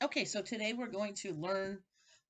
Okay, so today we're going to learn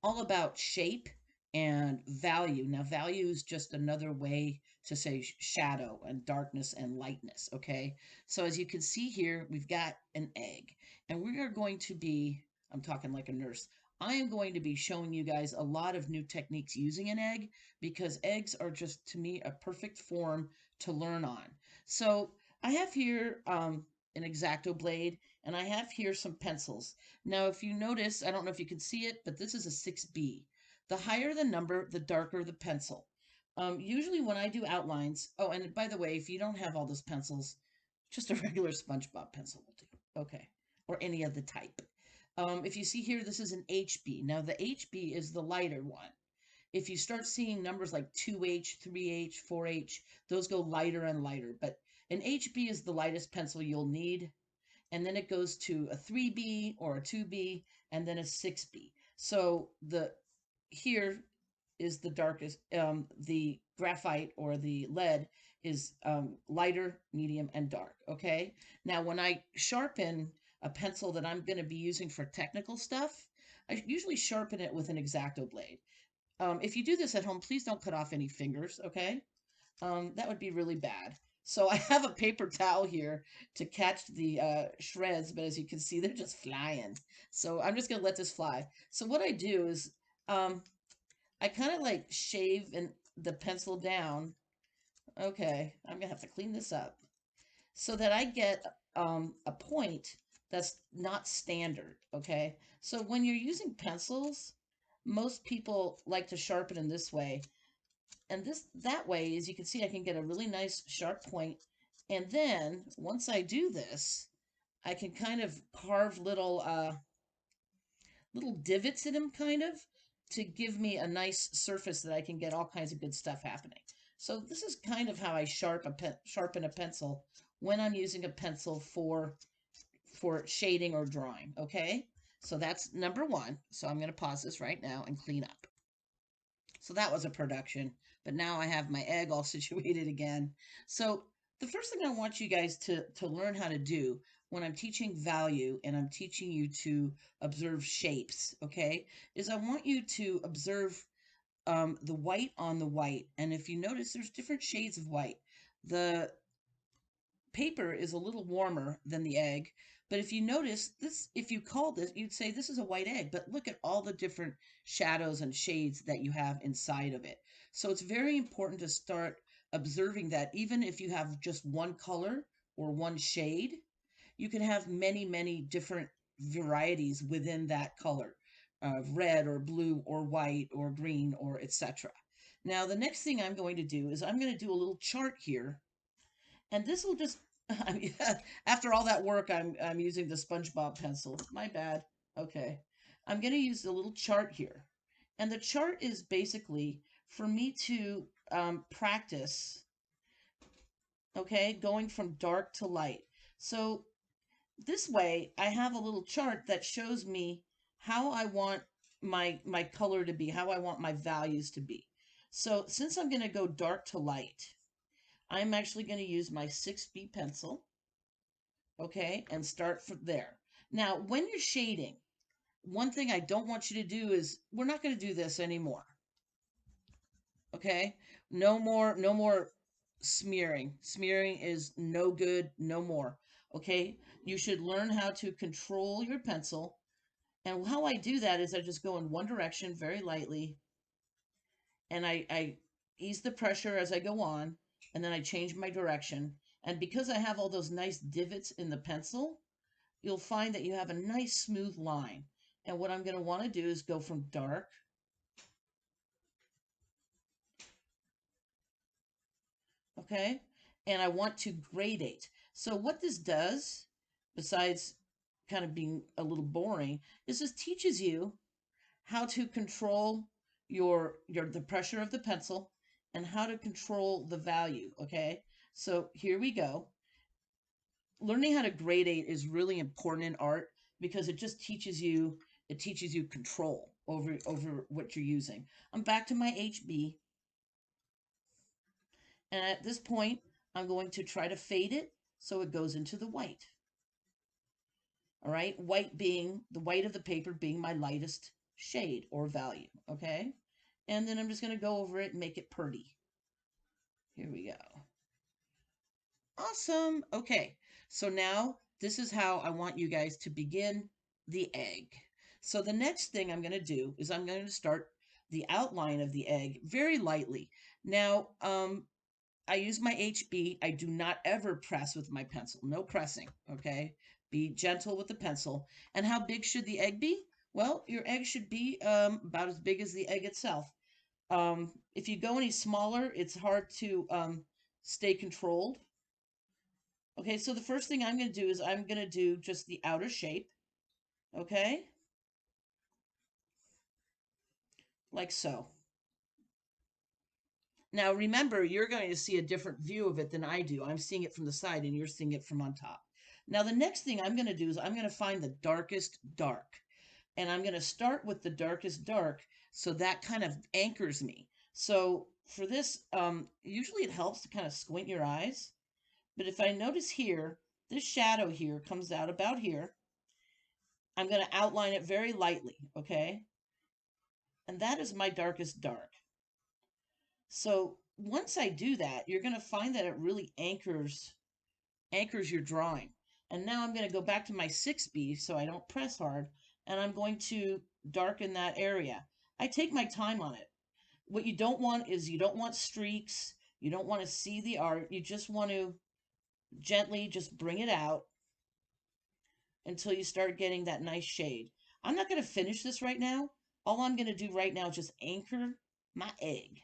all about shape and value. Now, value is just another way to say shadow and darkness and lightness. Okay, so as you can see here, we've got an egg, and we are going to be, I'm talking like a nurse, I am going to be showing you guys a lot of new techniques using an egg because eggs are just, to me, a perfect form to learn on. So I have here an X-Acto blade, and I have here some pencils. Now, if you notice, I don't know if you can see it, but this is a 6B. The higher the number, the darker the pencil. Usually when I do outlines, oh, and by the way, if you don't have all those pencils, just a regular SpongeBob pencil will do. Okay. Or any of the type. If you see here, this is an HB. Now, the HB is the lighter one. If you start seeing numbers like 2H, 3H, 4H, those go lighter and lighter. But an HB is the lightest pencil you'll need, and then it goes to a 3B or a 2B and then a 6B. So the here is the darkest, the graphite or the lead is lighter, medium, and dark. Okay. Now, when I sharpen a pencil that I'm going to be using for technical stuff, I usually sharpen it with an X-Acto blade. If you do this at home, please don't cut off any fingers. Okay. That would be really bad. So I have a paper towel here to catch the shreds, but as you can see, they're just flying. So I'm just gonna let this fly. So what I do is um, I kind of like shave the pencil down. Okay, I'm gonna have to clean this up so that I get a point that's not standard. Okay, so when you're using pencils, most people like to sharpen in this way, and that way, as you can see, I can get a really nice sharp point. And then once I do this, I can kind of carve little divots in them, kind of, to give me a nice surface that I can get all kinds of good stuff happening. So this is kind of how I sharpen a pencil when I'm using a pencil for shading or drawing. Okay, so that's number one. So I'm going to pause this right now and clean up. So that was a production, but now I have my egg all situated again. So the first thing I want you guys to learn how to do when I'm teaching value and I'm teaching you to observe shapes, okay, is I want you to observe the white on the white. And if you notice, there's different shades of white. The paper is a little warmer than the egg. But if you notice this, if you called this, you'd say this is a white egg, but look at all the different shadows and shades that you have inside of it. So it's very important to start observing that even if you have just one color or one shade, you can have many, many different varieties within that color, red or blue or white or green or etc. Now, the next thing I'm going to do is I'm going to do a little chart here, and this will just, I mean, after all that work, I'm using the SpongeBob pencil. My bad. Okay. I'm going to use a little chart here. And the chart is basically for me to practice, okay, going from dark to light. So this way, I have a little chart that shows me how I want my color to be, how I want my values to be. So since I'm going to go dark to light, I'm actually going to use my 6B pencil, okay, and start from there. Now, when you're shading, one thing I don't want you to do is we're not going to do this anymore. Okay? No more smearing. Smearing is no good, no more. Okay? You should learn how to control your pencil. And how I do that is I just go in one direction very lightly, and I ease the pressure as I go on, and then I change my direction. And because I have all those nice divots in the pencil, you'll find that you have a nice smooth line. And what I'm going to want to do is go from dark, okay? And I want to gradate. So what this does, besides kind of being a little boring, is this teaches you how to control your the pressure of the pencil and how to control the value, okay? So here we go. Learning how to gradate is really important in art because it teaches you control over what you're using. I'm back to my HB, and at this point I'm going to try to fade it so it goes into the white. All right. White being the white of the paper being my lightest shade or value. Okay. And then I'm just going to go over it and make it pretty. Here we go. Awesome. Okay. So now this is how I want you guys to begin the egg. So the next thing I'm going to do is I'm going to start the outline of the egg very lightly. Now, I use my HB. I do not ever press with my pencil. No pressing, okay? Be gentle with the pencil. And how big should the egg be? Well, your egg should be about as big as the egg itself. If you go any smaller, it's hard to stay controlled. Okay, so the first thing I'm going to do is I'm going to do just the outer shape, okay? Like so. Now remember, you're going to see a different view of it than I do. I'm seeing it from the side and you're seeing it from on top. Now the next thing I'm going to do is I'm going to find the darkest dark. And I'm going to start with the darkest dark so that kind of anchors me. So for this, usually it helps to kind of squint your eyes. But if I notice here, this shadow here comes out about here. I'm going to outline it very lightly, okay? And that is my darkest dark. So once I do that, you're going to find that it really anchors your drawing. And now I'm going to go back to my 6B so I don't press hard, and I'm going to darken that area. I take my time on it. What you don't want is you don't want streaks. You don't want to see the art. You just want to gently just bring it out until you start getting that nice shade. I'm not going to finish this right now. All I'm going to do right now is just anchor my egg.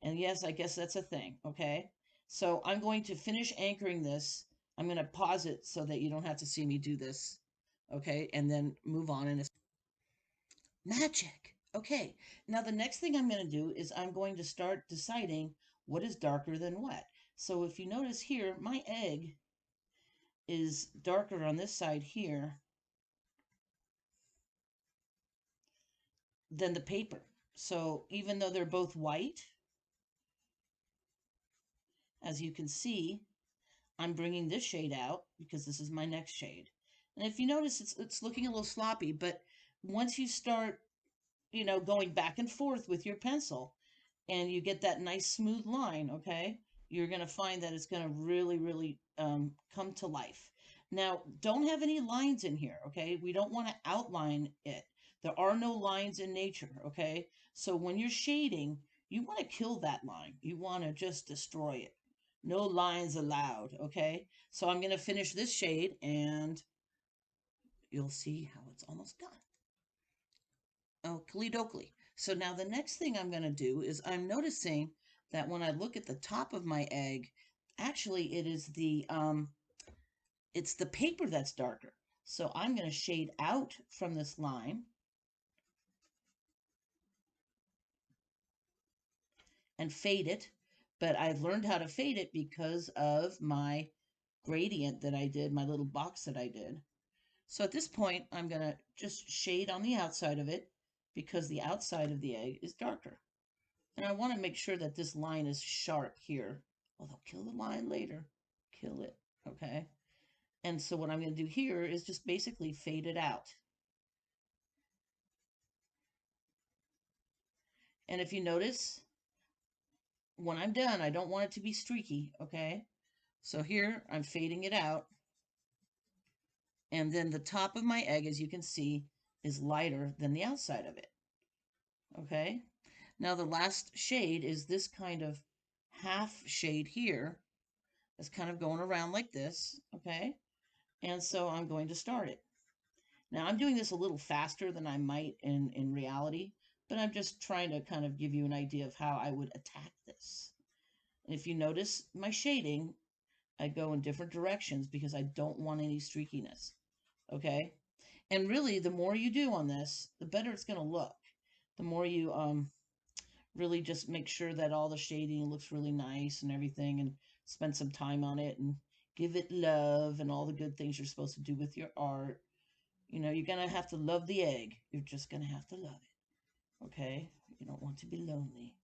And yes, I guess that's a thing, okay? So I'm going to finish anchoring this. I'm going to pause it so that you don't have to see me do this, okay? And then move on. And it's magic. Okay, now the next thing I'm going to do is I'm going to start deciding what is darker than what. So if you notice here, my egg is darker on this side here than the paper. So even though they're both white, as you can see, I'm bringing this shade out because this is my next shade. And if you notice, it's looking a little sloppy, but once you start, going back and forth with your pencil and you get that nice smooth line, okay, you're going to find that it's going to really, really come to life. Now, don't have any lines in here, okay? We don't want to outline it. There are no lines in nature, okay? So when you're shading, you want to kill that line. You want to just destroy it. No lines allowed, okay? So I'm going to finish this shade and you'll see how it's almost done. Oakley dokley. So now the next thing I'm going to do is I'm noticing that when I look at the top of my egg, actually it's the paper that's darker. So I'm going to shade out from this line and fade it. But I've learned how to fade it because of my gradient that I did, my little box that I did. So at this point, I'm going to just shade on the outside of it because the outside of the egg is darker. And I want to make sure that this line is sharp here. Although kill the line later. Kill it, okay? And so what I'm going to do here is just basically fade it out. And if you notice, when I'm done, I don't want it to be streaky, okay? So here, I'm fading it out. And then the top of my egg, as you can see, is lighter than the outside of it, okay? Now the last shade is this kind of half shade here. It's kind of going around like this, okay? And so I'm going to start it. Now I'm doing this a little faster than I might in reality, but I'm just trying to kind of give you an idea of how I would attack this. And if you notice my shading, I go in different directions because I don't want any streakiness, okay? And really, the more you do on this, the better it's going to look. The more you really just make sure that all the shading looks really nice and everything, and spend some time on it and give it love and all the good things you're supposed to do with your art. You're going to have to love the egg. You're just going to have to love it. Okay? You don't want to be lonely.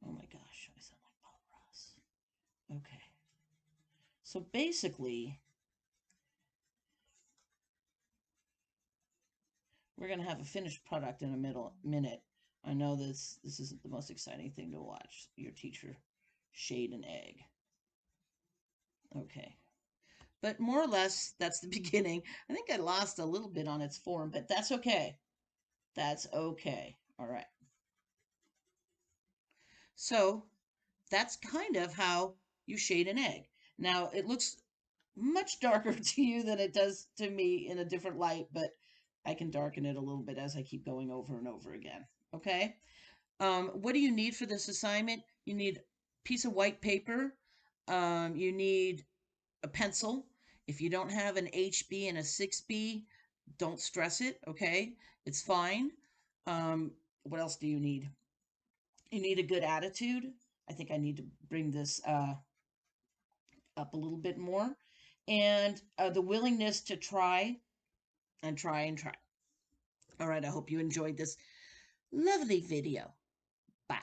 Oh my gosh, I sound like Bob Ross. Okay. So basically, We're going to have a finished product in a minute. I know this isn't the most exciting thing to watch. Your teacher shade an egg. Okay. But more or less, that's the beginning. I think I lost a little bit on its form, but that's okay. That's okay. All right. So that's kind of how you shade an egg. Now, it looks much darker to you than it does to me in a different light, but I can darken it a little bit as I keep going over and over again. Okay. What do you need for this assignment? You need a piece of white paper. You need a pencil. If you don't have an HB and a 6B, don't stress it. Okay. It's fine. What else do you need? You need a good attitude. I think I need to bring this up a little bit more. And the willingness to try and try and try. All right, I hope you enjoyed this lovely video. Bye.